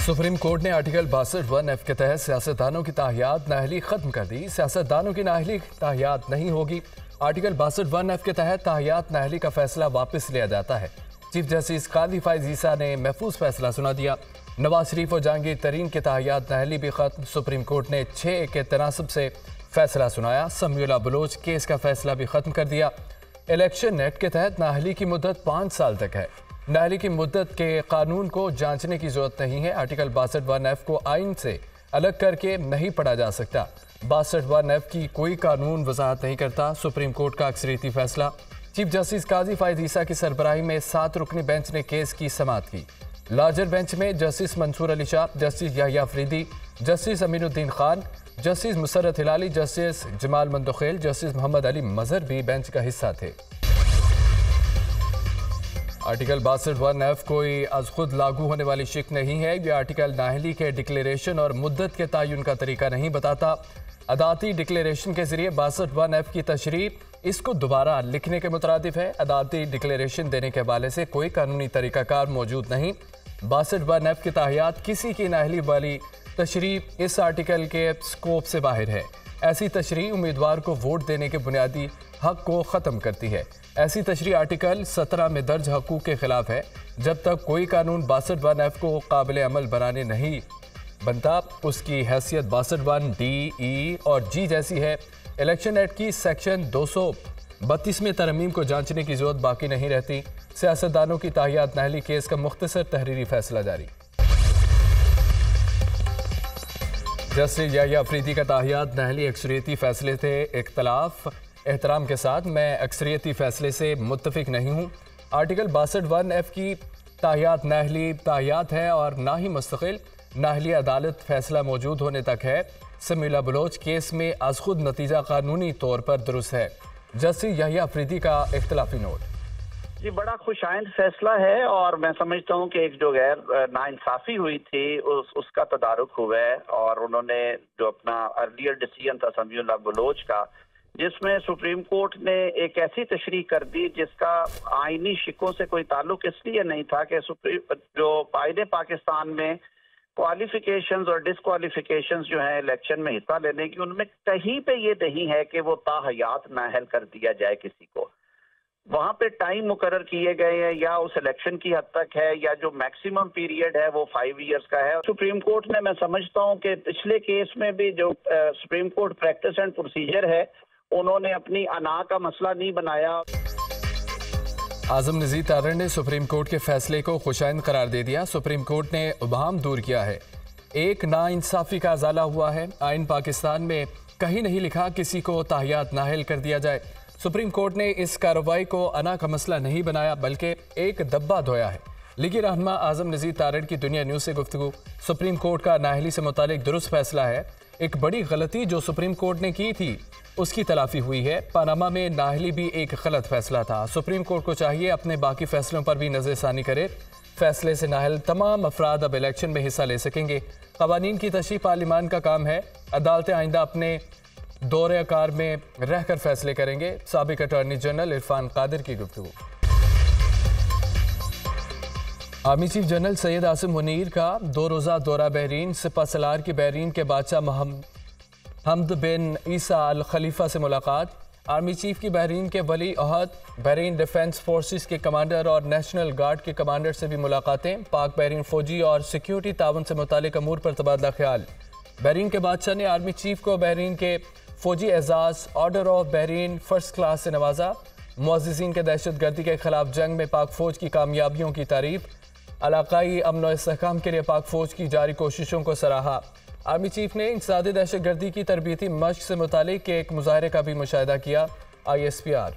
Supreme court ने article 62(1)(f) के तहत सियासतदानों की ताहियात नाअहली खत्म कर दी। सियासतदानों की नाअहली ताहियात नहीं होगी। आर्टिकल 62(1)(f) के तहत ताहियात नाअहली का फैसला वापस लिया जाता है। चीफ जस्टिस काजी फाइज ईसा ने महफूज फैसला सुना दिया। नवाज शरीफ और जहांगीर तरीन के ताहियात नाअहली भी खत्म। सुप्रीम कोर्ट ने 6 के तनासब से फैसला सुनाया। समीउल्लाह बलोच केस का फैसला भी खत्म कर दिया। इलेक्शन एक्ट के तहत नाअहली की मुद्दत 5 साल तक है। नाअहली की मुद्दत के कानून को जांचने की जरूरत नहीं है। आर्टिकल 62(1)(f) को आइन से अलग करके नहीं पढ़ा जा सकता। 62(1)(f) की कोई कानून वजाहत नहीं करता। सुप्रीम कोर्ट का अक्सरियती फैसला। चीफ जस्टिस काजी फाइज ईसा की सरबराही में 7 रुकनी बेंच ने केस की समाअत की। लार्जर बेंच में justice Mansoor Ali Shah, justice Yahya Afridi, justice Aminuddin Khan, justice Musarrat Hilali, justice Jamal Mandokhail, justice Mohammad Ali Mazhar भी बेंच का हिस्सा थे। आर्टिकल 62(1)(f) कोई अज खुद लागू होने वाली शिक नहीं है। यह आर्टिकल नाअहली के डिक्लेरेशन और मुद्दत के तयन का तरीका नहीं बताता। अदालती डिक्लेरेशन के जरिए 62(1)(f) की तशरीह इसको दोबारा लिखने के मुतरादिफ है। अदालती डिक्लेरेशन देने के हवाले से कोई कानूनी तरीकाकार मौजूद नहीं। 62(1)(f) की ताहियात किसी की नाअहली वाली तशरीह इस आर्टिकल के स्कोप से बाहर है। ऐसी तशरीह उम्मीदवार को वोट देने के बुनियादी हक को ख़त्म करती है। ऐसी तशरीह आर्टिकल 17 में दर्ज हकूक़ के खिलाफ है। जब तक कोई कानून 62(1)(f) को काबिल अमल बनाने नहीं बनता, उसकी हैसियत 62(1)(d), (e) और (g) जैसी है। इलेक्शन एक्ट की सेक्शन 232 में तरमीम को जांचने की जरूरत बाकी नहीं रहती। सियासतदानों की ताहियात नाअहली केस का मुख्तसर तहरीरी फैसला जारी। जस्टिस याहिया अफरीदी का ताहियात नाअहली अक्सरियती फैसले से इख्तलाफ। एहतराम के साथ मैं अक्सरियती फैसले से मुत्तफिक नहीं हूँ। आर्टिकल 62(1)(f) की ताहियात नाअहली ताहियात है और ना ही मुस्तकिल। नाअहली अदालत फैसला मौजूद होने तक है। समीउल्लाह बलोच केस में अज खुद नतीजा कानूनी तौर पर दुरुस्त है। जस्टिस याहिया अफरीदी का इख्तलाफी नोट। जी, बड़ा खुशाइंद फैसला है और मैं समझता हूँ कि एक जो गैर नाइंसाफी हुई थी उसका तदारुक हुआ है। और उन्होंने जो अपना अर्लियर डिसीजन था समीउल्लाह बलोच का, जिसमें सुप्रीम कोर्ट ने एक ऐसी तशरीह कर दी जिसका आईनी शिकों से कोई ताल्लुक इसलिए नहीं था कि जो आईने पाकिस्तान में क्वालिफिकेशंस और डिसक्वालिफिकेशंस जो हैं इलेक्शन में हिस्सा लेने की, उनमें कहीं पे ये नहीं है कि वो ताहयात नाअहल कर दिया जाए किसी को। वहाँ पे टाइम मुकर्रर किए गए हैं या उस इलेक्शन की हद तक है या जो मैक्सिमम पीरियड है वो 5 इयर्स का है। सुप्रीम कोर्ट ने, मैं समझता हूँ कि पिछले केस में भी जो supreme court practice and procedure है, उन्होंने अपनी अना का मसला नहीं बनाया। आजम नज़ीर तारड़ ने सुप्रीम कोर्ट के फैसले को खुशाइंद करार दे दिया। सुप्रीम कोर्ट ने उबहम दूर किया है। एक नाइंसाफी का अजाला हुआ है। आइन पाकिस्तान में कहीं नहीं लिखा किसी को ताहियात नाअहल कर दिया जाए। सुप्रीम कोर्ट ने इस कार्रवाई को अना का मसला नहीं बनाया बल्कि एक दब्बा धोया है। लीगी रहनुमा आजम नज़ीर तारड़ की दुनिया न्यूज़ से गुफ्तगू। सुप्रीम कोर्ट का नाअहली से मुतालिक दुरुस्त फैसला है। एक बड़ी गलती जो सुप्रीम कोर्ट ने की थी उसकी तलाफी हुई है। पनामा में नाअहली भी एक गलत फैसला था। सुप्रीम कोर्ट को चाहिए अपने बाकी फैसलों पर भी नज़रसानी करे। फैसले से नाअहल तमाम अफराद अब इलेक्शन में हिस्सा ले सकेंगे। क़वानीन की तशरीह पार्लिमान का काम है। अदालतें आइंदा अपने दौरे कार में रहकर फैसले करेंगे। साबिक अटॉर्नी जनरल इरफान कादिर की गुफ्तगू। Army chief general Syed Asim Munir का 2 रोज़ा दौरा बहरीन। सिपह सलार के बहरीन के बादशाह हमद बिन ईसा अल खलीफा से मुलाकात। आर्मी चीफ की बहरीन के वली अहद, बहरीन डिफेंस फोर्सेस के कमांडर और नेशनल गार्ड के कमांडर से भी मुलाकातें। पाक बहरीन फौजी और सिक्योरिटी ताउन से मुतालिक अमूर पर तबादला ख्याल। बहरीन के बादशाह ने आर्मी चीफ को बहरीन के फौजी एजाज order of Bahrain first class से नवाजा। मुअज़्ज़िज़ीन के दहशत गर्दी के खिलाफ जंग में पाक फौज की कामयाबियों की तारीफ। इलाकाई अमन और इस्तेहकाम के लिए पाक फौज की जारी कोशिशों को सराहा। आर्मी चीफ ने इंसदाद दहशत गर्दी की तरबियती मश्क से मुतालिक एक मुजाहरे का भी मुशाहिदा किया। ISPR।